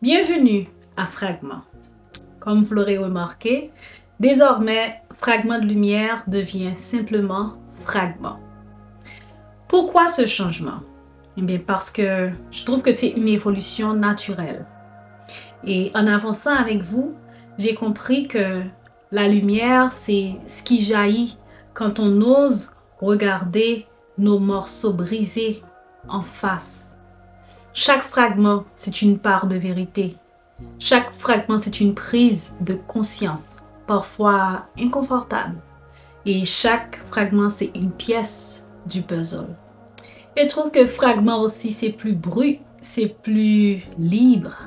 Bienvenue à Fragment. Comme vous l'aurez remarqué, désormais, Fragment de lumière devient simplement Fragment. Pourquoi ce changement? Eh bien, parce que je trouve que c'est une évolution naturelle. Et en avançant avec vous, j'ai compris que la lumière, c'est ce qui jaillit quand on ose regarder nos morceaux brisés en face. Chaque fragment, c'est une part de vérité. Chaque fragment, c'est une prise de conscience, parfois inconfortable. Et chaque fragment, c'est une pièce du puzzle. Et je trouve que fragment aussi, c'est plus brut, c'est plus libre.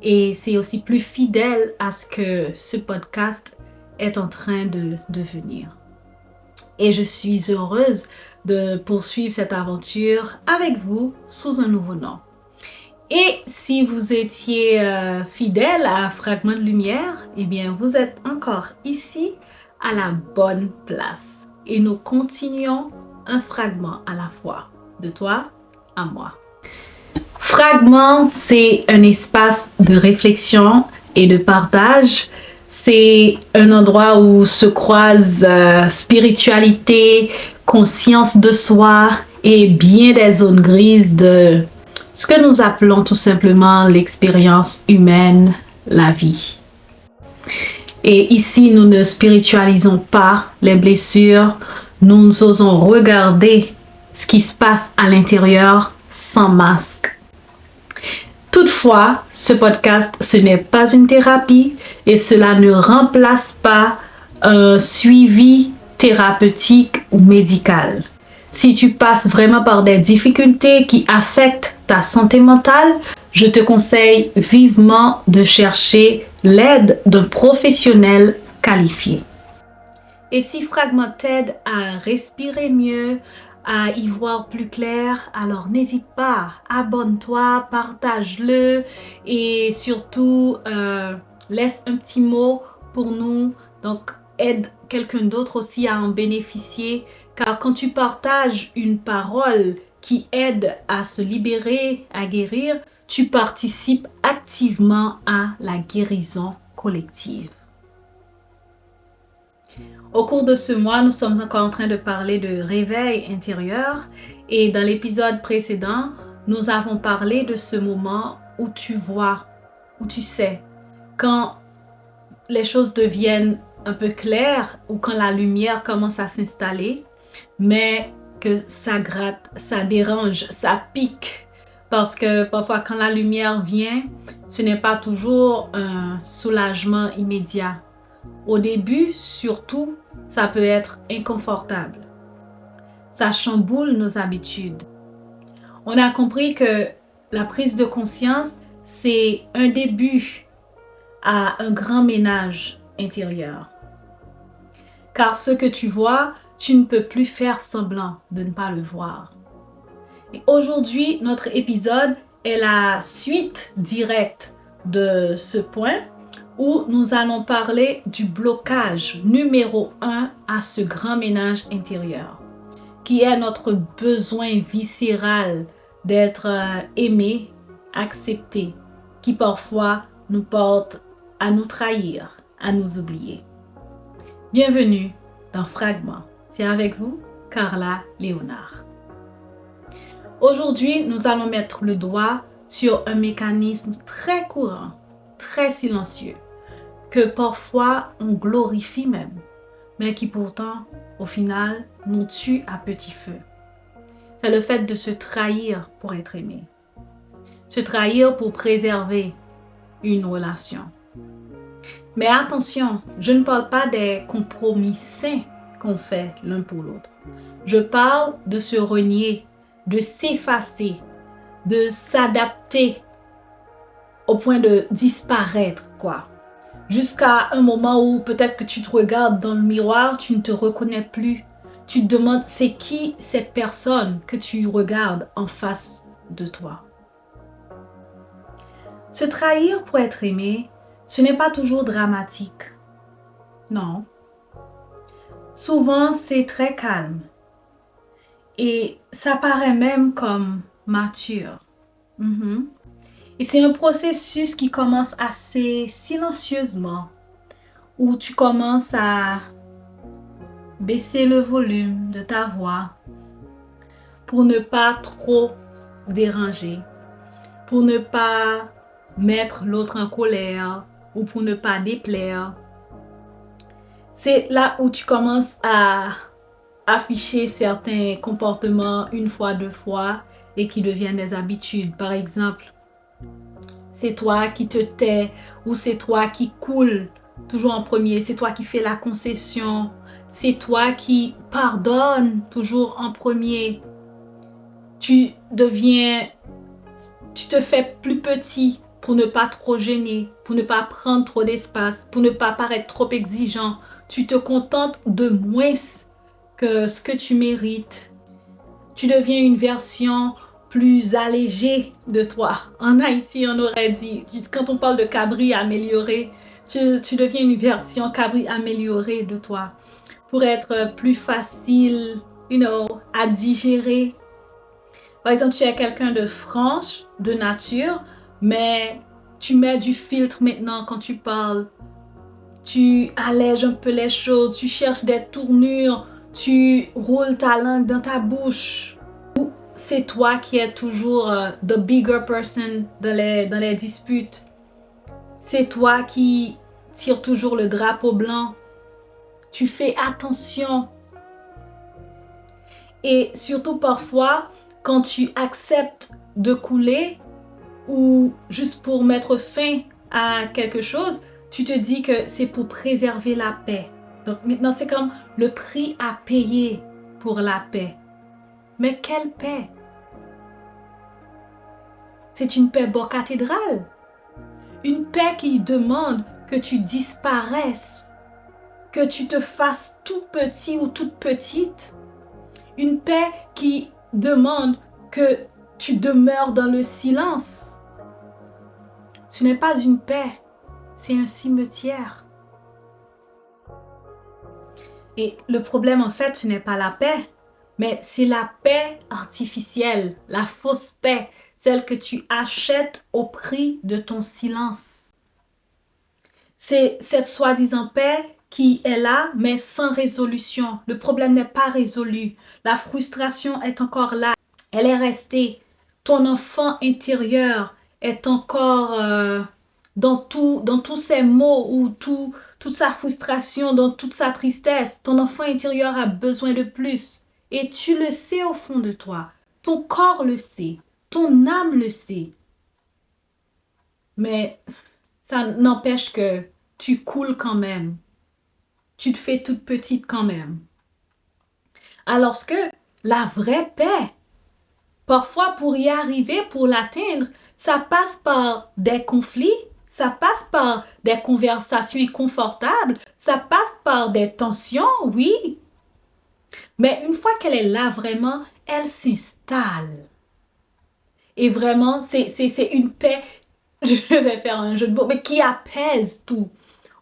Et c'est aussi plus fidèle à ce que ce podcast est en train de devenir. Et je suis heureuse de poursuivre cette aventure avec vous sous un nouveau nom. Et si vous étiez fidèle à Fragment de lumière, eh bien vous êtes encore ici à la bonne place. Et nous continuons un fragment à la fois, de toi à moi. Fragment, c'est un espace de réflexion et de partage. C'est un endroit où se croisent spiritualité, conscience de soi et bien des zones grises de ce que nous appelons tout simplement l'expérience humaine, la vie. Et ici, nous ne spiritualisons pas les blessures, nous osons regarder ce qui se passe à l'intérieur sans masque. Toutefois, ce podcast, ce n'est pas une thérapie et cela ne remplace pas un suivi thérapeutique ou médical. Si tu passes vraiment par des difficultés qui affectent ta santé mentale, je te conseille vivement de chercher l'aide d'un professionnel qualifié. Et si Fragment t'aide à respirer mieux, à y voir plus clair, alors n'hésite pas, abonne-toi, partage-le et surtout laisse un petit mot pour nous. Donc aide quelqu'un d'autre aussi à en bénéficier, car quand tu partages une parole qui aide à se libérer, à guérir, tu participes activement à la guérison collective. Au cours de ce mois, nous sommes encore en train de parler de réveil intérieur et dans l'épisode précédent, nous avons parlé de ce moment où tu vois, où tu sais, quand les choses deviennent un peu claires ou quand la lumière commence à s'installer, mais que ça gratte, ça dérange, ça pique. Parce que parfois quand la lumière vient, ce n'est pas toujours un soulagement immédiat. Au début, surtout, ça peut être inconfortable. Ça chamboule nos habitudes. On a compris que la prise de conscience, c'est un début à un grand ménage intérieur. Car ce que tu vois, tu ne peux plus faire semblant de ne pas le voir. Et aujourd'hui, notre épisode est la suite directe de ce point où nous allons parler du blocage numéro 1 à ce grand ménage intérieur, qui est notre besoin viscéral d'être aimé, accepté, qui parfois nous porte à nous trahir, à nous oublier. Bienvenue dans Fragment. C'est avec vous, Carla Léonard. Aujourd'hui, nous allons mettre le doigt sur un mécanisme très courant, très silencieux, que parfois on glorifie même, mais qui pourtant, au final, nous tue à petit feu. C'est le fait de se trahir pour être aimé. Se trahir pour préserver une relation. Mais attention, je ne parle pas des compromis sains qu'on fait l'un pour l'autre. Je parle de se renier, de s'effacer, de s'adapter au point de disparaître, quoi. Jusqu'à un moment où peut-être que tu te regardes dans le miroir, tu ne te reconnais plus. Tu te demandes c'est qui cette personne que tu regardes en face de toi. Se trahir pour être aimé, ce n'est pas toujours dramatique. Non. Souvent, c'est très calme. Et ça paraît même comme mature. Et c'est un processus qui commence assez silencieusement, où tu commences à baisser le volume de ta voix pour ne pas trop déranger, pour ne pas mettre l'autre en colère ou pour ne pas déplaire. C'est là où tu commences à afficher certains comportements une fois, deux fois et qui deviennent des habitudes. Par exemple, c'est toi qui te tais ou c'est toi qui coule toujours en premier, c'est toi qui fais la concession, c'est toi qui pardonne toujours en premier. Tu te fais plus petit pour ne pas trop gêner, pour ne pas prendre trop d'espace, pour ne pas paraître trop exigeant. Tu te contentes de moins que ce que tu mérites. Tu deviens une version plus allégée de toi. En Haïti, on aurait dit, quand on parle de cabri amélioré, tu deviens une version cabri améliorée de toi pour être plus facile, à digérer. Par exemple, tu es quelqu'un de franche, de nature, mais tu mets du filtre maintenant quand tu parles. Tu allèges un peu les choses, tu cherches des tournures, tu roules ta langue dans ta bouche. C'est toi qui es toujours the bigger person dans les disputes. C'est toi qui tires toujours le drapeau blanc. Tu fais attention. Et surtout parfois, quand tu acceptes de couler ou juste pour mettre fin à quelque chose, tu te dis que c'est pour préserver la paix. Donc maintenant, c'est comme le prix à payer pour la paix. Mais quelle paix? C'est une paix cathédrale. Une paix qui demande que tu disparaisses, que tu te fasses tout petit ou toute petite. Une paix qui demande que tu demeures dans le silence. Ce n'est pas une paix, c'est un cimetière. Et le problème, en fait, ce n'est pas la paix, mais c'est la paix artificielle, la fausse paix, celle que tu achètes au prix de ton silence. C'est cette soi-disant paix qui est là, mais sans résolution. Le problème n'est pas résolu. La frustration est encore là. Elle est restée. Ton enfant intérieur est encore dans tous ses maux ou toute sa frustration, dans toute sa tristesse. Ton enfant intérieur a besoin de plus. Et tu le sais au fond de toi. Ton corps le sait. Ton âme le sait. Mais ça n'empêche que tu coules quand même. Tu te fais toute petite quand même. Alors que la vraie paix, parfois pour y arriver, pour l'atteindre, ça passe par des conflits, ça passe par des conversations inconfortables, ça passe par des tensions, oui. Mais une fois qu'elle est là vraiment, elle s'installe. Et vraiment, c'est une paix, je vais faire un jeu de mots, mais qui apaise tout.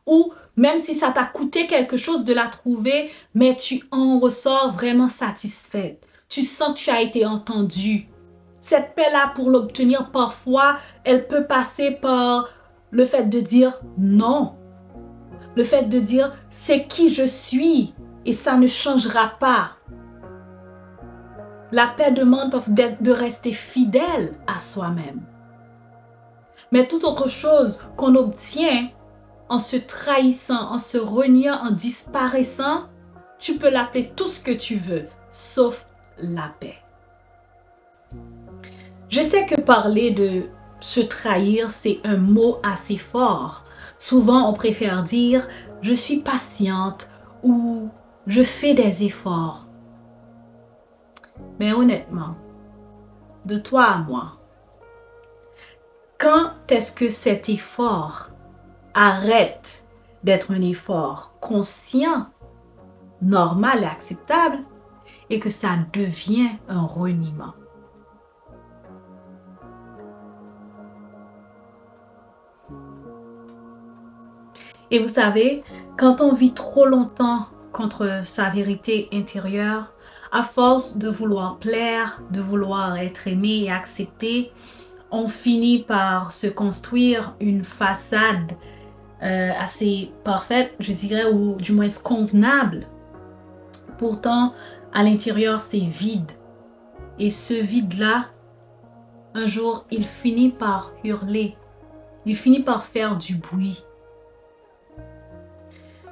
Ou même si ça t'a coûté quelque chose de la trouver, mais tu en ressors vraiment satisfaite. Tu sens que tu as été entendu. Cette paix-là, pour l'obtenir, parfois, elle peut passer par le fait de dire non. Le fait de dire c'est qui je suis et ça ne changera pas. La paix demande de rester fidèle à soi-même. Mais toute autre chose qu'on obtient en se trahissant, en se reniant, en disparaissant, tu peux l'appeler tout ce que tu veux, sauf la paix. Je sais que parler de se trahir, c'est un mot assez fort. Souvent, on préfère dire « je suis patiente » ou « je fais des efforts ». Mais honnêtement, de toi à moi, quand est-ce que cet effort arrête d'être un effort conscient, normal et acceptable et que ça devient un reniement? Et vous savez, quand on vit trop longtemps contre sa vérité intérieure, à force de vouloir plaire, de vouloir être aimé et accepté, on finit par se construire une façade assez parfaite, je dirais, ou du moins convenable. Pourtant, à l'intérieur, c'est vide. Et ce vide-là, un jour, il finit par hurler. Il finit par faire du bruit.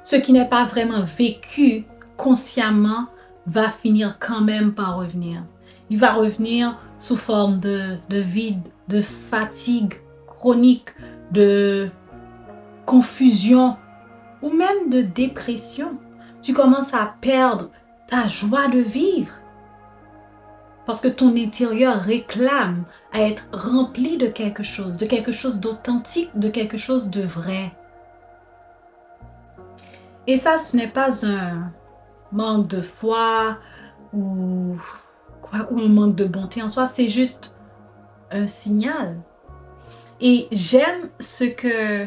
Ce qui n'est pas vraiment vécu consciemment va finir quand même par revenir. Il va revenir sous forme de vide, de fatigue chronique, de confusion ou même de dépression. Tu commences à perdre ta joie de vivre parce que ton intérieur réclame à être rempli de quelque chose d'authentique, de quelque chose de vrai. Et ça, ce n'est pas un manque de foi ou un manque de bonté en soi, c'est juste un signal. Et j'aime ce que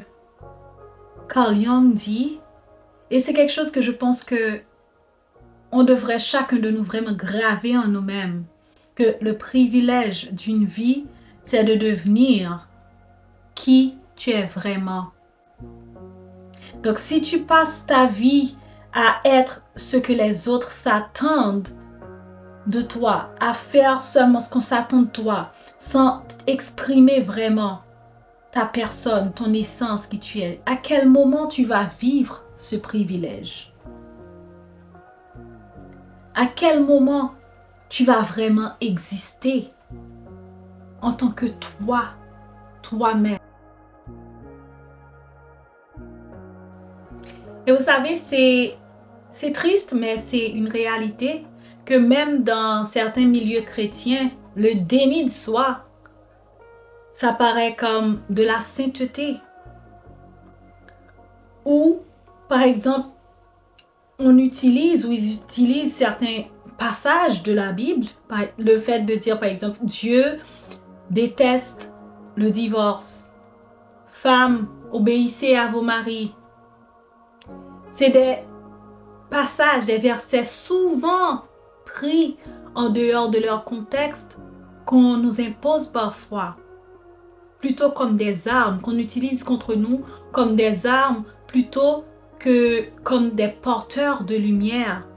Carl Jung dit, et c'est quelque chose que je pense que on devrait chacun de nous vraiment graver en nous-mêmes, que le privilège d'une vie, c'est de devenir qui tu es vraiment. Donc si tu passes ta vie à être ce que les autres s'attendent de toi, à faire seulement ce qu'on s'attend de toi, sans exprimer vraiment ta personne, ton essence qui tu es, à quel moment tu vas vivre ce privilège? À quel moment tu vas vraiment exister en tant que toi, toi-même? Et vous savez, c'est triste, mais c'est une réalité que même dans certains milieux chrétiens, le déni de soi, ça paraît comme de la sainteté. Ou, par exemple, ils utilisent certains passages de la Bible, le fait de dire, par exemple, Dieu déteste le divorce. Femmes, obéissez à vos maris. C'est des passages, des versets souvent pris en dehors de leur contexte qu'on nous impose parfois, plutôt comme des armes, qu'on utilise contre nous comme des armes plutôt que comme des porteurs de lumière.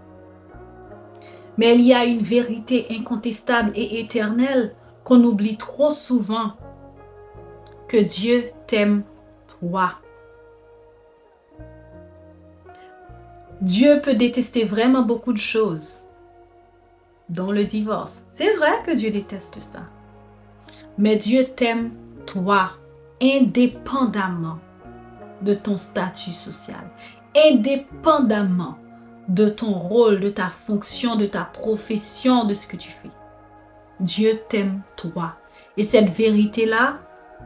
Mais il y a une vérité incontestable et éternelle qu'on oublie trop souvent, que Dieu t'aime toi. Dieu peut détester vraiment beaucoup de choses, dont le divorce. C'est vrai que Dieu déteste ça. Mais Dieu t'aime toi, indépendamment de ton statut social, indépendamment de ton rôle, de ta fonction, de ta profession, de ce que tu fais. Dieu t'aime toi. Et cette vérité-là,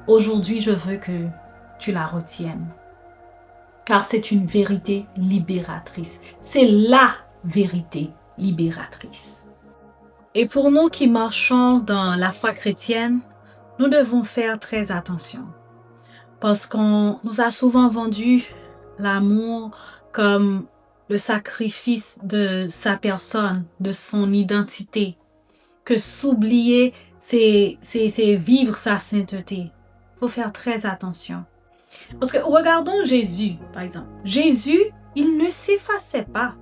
aujourd'hui, je veux que tu la retiennes. Car c'est une vérité libératrice. C'est la vérité libératrice. Et pour nous qui marchons dans la foi chrétienne, nous devons faire très attention. Parce qu'on nous a souvent vendu l'amour comme le sacrifice de sa personne, de son identité. Que s'oublier, c'est vivre sa sainteté. Il faut faire très attention. Parce que regardons Jésus, par exemple. Jésus, il ne s'effaçait pas.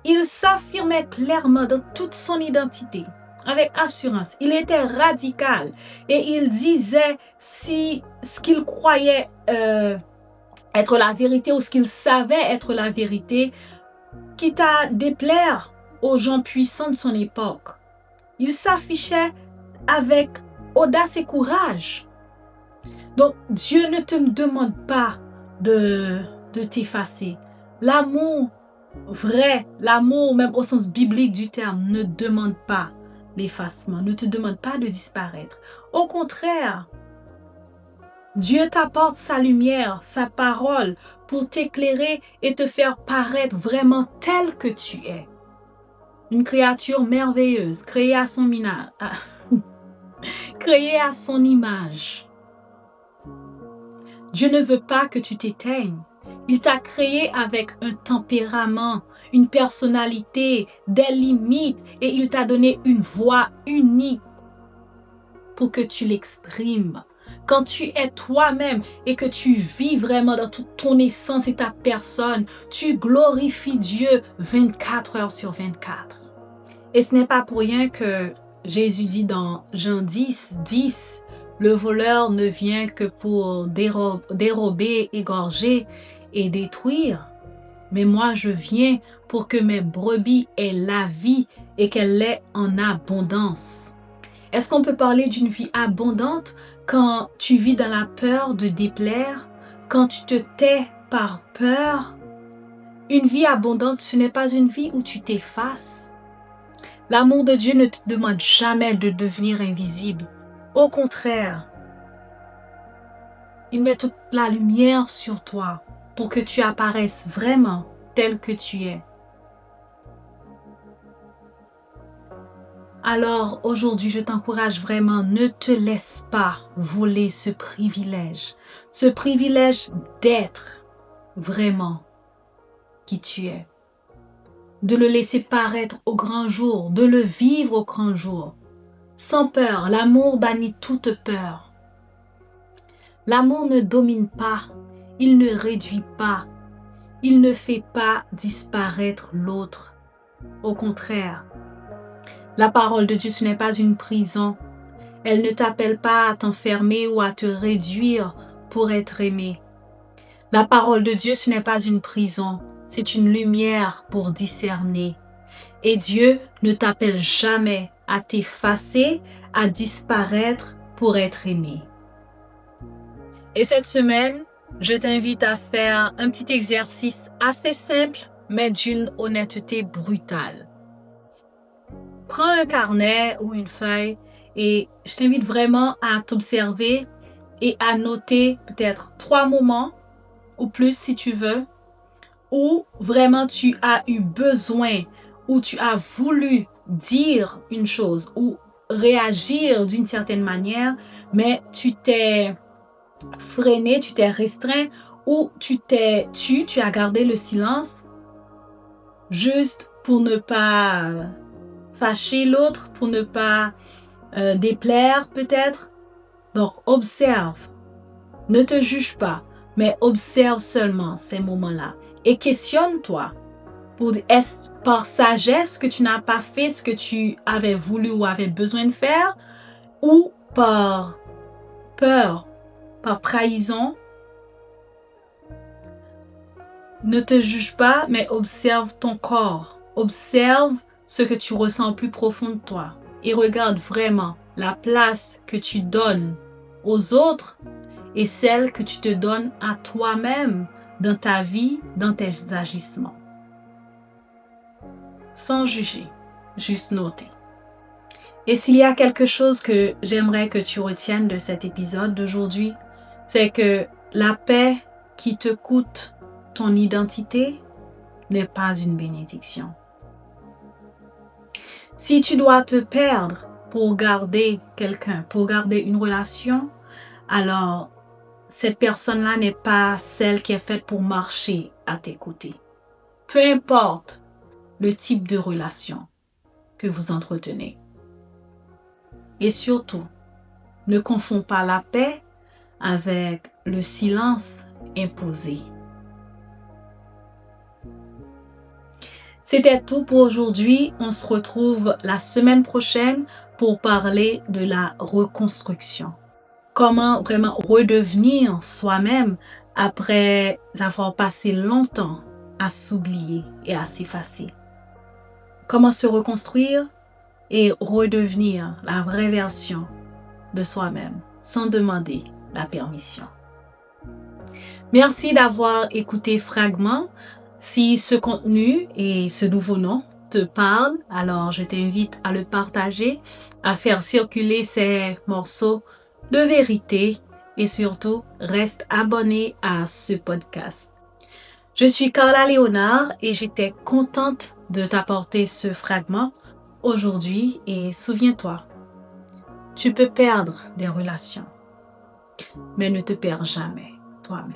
Il s'affirmait clairement dans toute son identité, avec assurance. Il était radical et il disait si ce qu'il croyait être la vérité ou ce qu'il savait être la vérité, quitte à déplaire aux gens puissants de son époque. Il s'affichait avec audace et courage. Donc, Dieu ne te demande pas de t'effacer. L'amour vrai, l'amour même au sens biblique du terme, ne demande pas l'effacement, ne te demande pas de disparaître. Au contraire, Dieu t'apporte sa lumière, sa parole pour t'éclairer et te faire paraître vraiment tel que tu es. Une créature merveilleuse, créée à son image. Dieu ne veut pas que tu t'éteignes. Il t'a créé avec un tempérament, une personnalité, des limites et il t'a donné une voix unique. pour que tu l'exprimes. Quand tu es toi-même et que tu vis vraiment dans toute ton essence et ta personne, tu glorifies Dieu 24 heures sur 24. Et ce n'est pas pour rien que Jésus dit dans Jean 10, le voleur ne vient que pour dérober, égorger et détruire. Mais moi, je viens pour que mes brebis aient la vie et qu'elle l'ait en abondance. Est-ce qu'on peut parler d'une vie abondante quand tu vis dans la peur de déplaire, quand tu te tais par peur? Une vie abondante, ce n'est pas une vie où tu t'effaces. L'amour de Dieu ne te demande jamais de devenir invisible. Au contraire, il met toute la lumière sur toi pour que tu apparaisses vraiment tel que tu es. Alors aujourd'hui, je t'encourage vraiment, ne te laisse pas voler ce privilège d'être vraiment qui tu es, de le laisser paraître au grand jour, de le vivre au grand jour, sans peur. L'amour bannit toute peur. L'amour ne domine pas, il ne réduit pas, il ne fait pas disparaître l'autre. Au contraire, la parole de Dieu, ce n'est pas une prison. Elle ne t'appelle pas à t'enfermer ou à te réduire pour être aimé. La parole de Dieu, ce n'est pas une prison. C'est une lumière pour discerner. Et Dieu ne t'appelle jamais à t'effacer, à disparaître pour être aimé. Et cette semaine, je t'invite à faire un petit exercice assez simple, mais d'une honnêteté brutale. Prends un carnet ou une feuille et je t'invite vraiment à t'observer et à noter peut-être 3 moments ou plus si tu veux, où vraiment tu as eu besoin, où tu as voulu dire une chose ou réagir d'une certaine manière, mais tu t'es freiné, tu t'es restreint ou tu as gardé le silence juste pour ne pas fâcher l'autre, pour ne pas déplaire peut-être. Donc observe, ne te juge pas, mais observe seulement ces moments-là et questionne-toi pour est-ce par sagesse que tu n'as pas fait ce que tu avais voulu ou avais besoin de faire, ou par peur, par trahison. Ne te juge pas, mais observe ton corps. Observe ce que tu ressens au plus profond de toi. Et regarde vraiment la place que tu donnes aux autres et celle que tu te donnes à toi-même dans ta vie, dans tes agissements. Sans juger, juste noter. Et s'il y a quelque chose que j'aimerais que tu retiennes de cet épisode d'aujourd'hui, c'est que la paix qui te coûte ton identité n'est pas une bénédiction. Si tu dois te perdre pour garder quelqu'un, pour garder une relation, alors cette personne-là n'est pas celle qui est faite pour marcher à tes côtés. Peu importe le type de relation que vous entretenez. Et surtout, ne confonds pas la paix avec le silence imposé. C'était tout pour aujourd'hui. On se retrouve la semaine prochaine pour parler de la reconstruction. Comment vraiment redevenir soi-même après avoir passé longtemps à s'oublier et à s'effacer. Comment se reconstruire et redevenir la vraie version de soi-même sans demander la permission. Merci d'avoir écouté Fragment. Si ce contenu et ce nouveau nom te parlent, alors je t'invite à le partager, à faire circuler ces morceaux de vérité et surtout reste abonné à ce podcast. Je suis Carla Léonard et j'étais contente de t'apporter ce fragment aujourd'hui et souviens-toi, tu peux perdre des relations, mais ne te perds jamais toi-même.